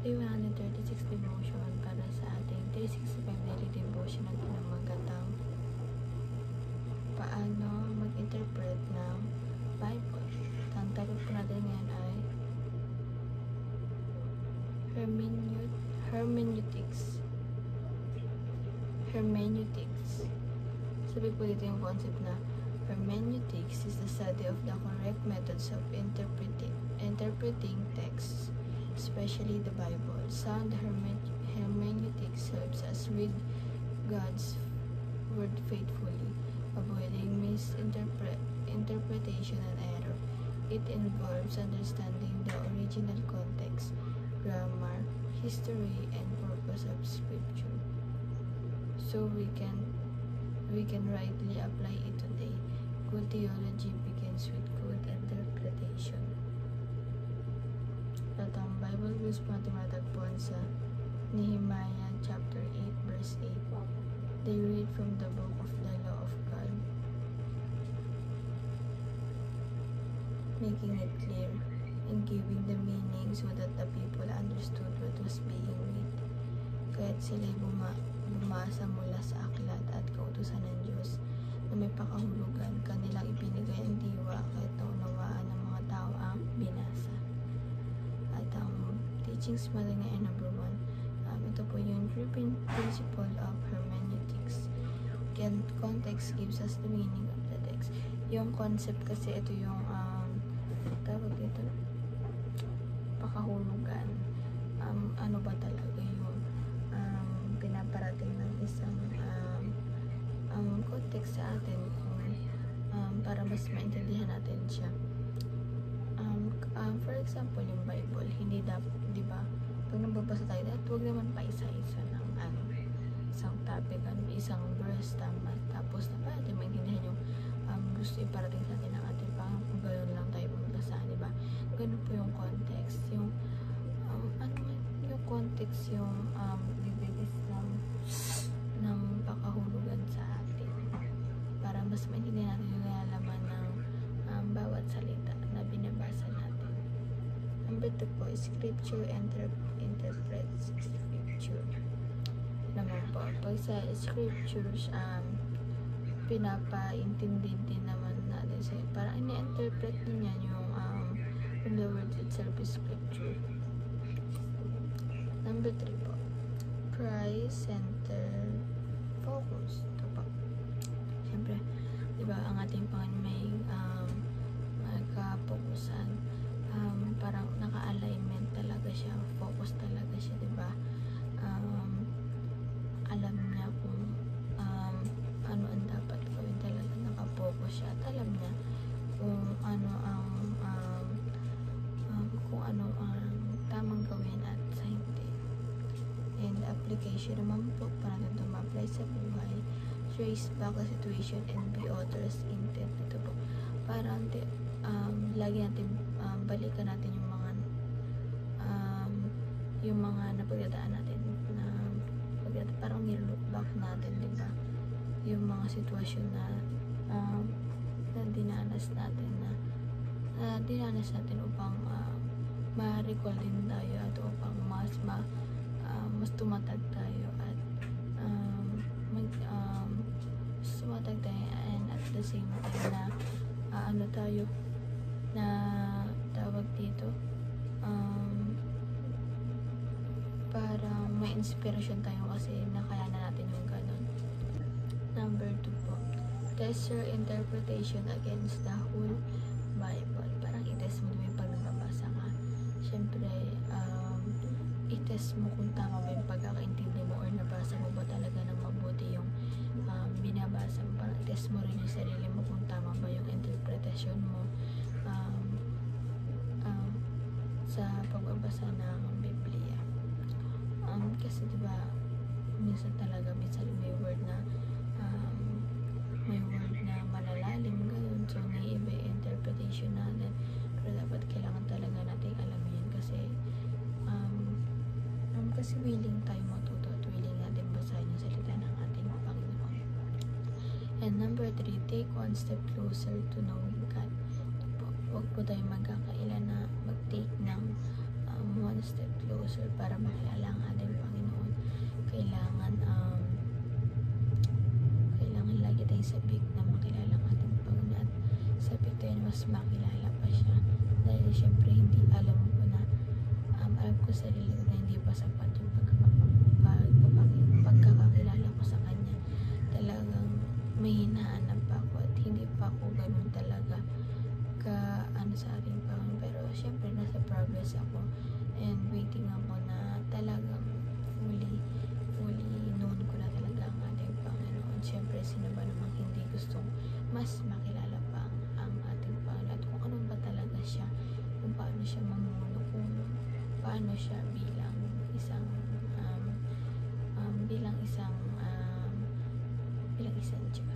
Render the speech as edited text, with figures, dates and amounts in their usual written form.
Day 136 devotion para sa ating 365 daily devotion na pinamagatang paano mag-interpret ng Bible. Ang topic po natin ngayon ay hermeneutics. Sabi po dito yung concept na hermeneutics is the study of the correct methods of interpreting texts, especially the Bible. Sound hermeneutics helps us read God's word faithfully, avoiding misinterpretation and error. It involves understanding the original context, grammar, history, and purpose of Scripture, so we can rightly apply it today. Good theology begins with good interpretation. At ang Bible verse po natin matagpuan sa Nehemiah chapter 8 verse 8. They read from the book of the law of God, making it clear and giving the meaning so that the people understood what was being read. Kaya't sila'y bumasa mula sa aklat at kautusan ng Diyos na may pakahulugan, kanilang ibinigay ang diwa kahit naunawaan ng mga tao ang binasa. At ang teachings mo rin ngayon, number 1, ito po yung principle of hermeneutics. Context gives us the meaning of the text. Yung concept kasi ito yung tawag dito, pakahulugan. Ano ba talaga yung pinaparating ng isang context sa atin para mas maintindihan natin siya. For example, yung Bible, hindi dapat, di ba, pag nababasa tayo, huwag naman pa isa-isa ng isang topic, isang verse, tapos na pwede maintindihan yung gusto iparating sa atin ng ating kung gano'n lang tayo magbasa, di ba? Ganun po yung context, yung yung context, yung bibigis ng pakahulugan sa atin para mas maintindihan natin yung nalalaman ng bawat salita na binabasa natin. Number 2 po, Scripture interprets Scripture. Naman po, pag sa Scriptures, pinapaintindi din naman natin siya. Parang ini-interpret din yan yung from the word itself is Scripture. Number 3 po, Christ-centered focus. Ito po. Siyempre, diba, ang ating Panginoon may kapokusan. Parang naka-alignment talaga siya. Focus talaga siya, diba? Alam niya kung ano ang dapat gawin talaga. Naka-focus siya. At alam niya kung ano ang tamang gawin at sa hindi. And application naman po para natin ma-apply sa buhay. Trace back the situation and be author's intent. Ito po. Para lagi natin balikan natin yung mga napagdadaan natin na parang nilook back natin, diba? Yung mga sitwasyon na dinanas natin upang ma-recall din tayo at upang mas tumatag tayo at tumatag tayo, and at the same time na tayo na tawag dito para may inspirasyon tayo kasi nakayanan natin yung ganun. Number 2 po, test your interpretation against the whole Bible. Parang i-test mo yung pag nababasa ka. Siyempre, i-test mo kung tama ba yung pagkakaintindi mo or nabasa mo ba talaga ng mabuti yung binabasa mo. Parang i-test mo rin yung sarili mo kung tama ba yung interpretation mo sa pagbabasa ng Biblia. Kasi diba, minsan may word na malalalim, ganun. So, naiiba yung interpretation natin. Pero dapat kailangan talaga natin alam yun kasi willing tayo matuto at willing natin basahin yung salita ng ating Panginoon. And number 3, take one step closer to knowing God. Huwag po tayo magkakailan na mag-take ng one step closer puso para makilala ang ating Panginoon. Kailangan lagi tayong sabik na makilala ang ating Panginoon at sabik tayo na mas makilala pa siya. Dahil syempre hindi alam ko na alam ko sa sarili na hindi pa sapat yung pagkakakilala ko sa kanya. Talagang may hinahanap pa ako at hindi pa ako ganun talaga sa ating Panginoon. Pero syempre nasa progress ako and waiting ako na talagang fully known ko na talaga ang ating Panginoon. Syempre sino ba namang hindi gustong mas makilala pa ang ating Panginoon at kung ano ba talaga siya, kung paano siya mamuno, kung paano siya bilang isang Diyos.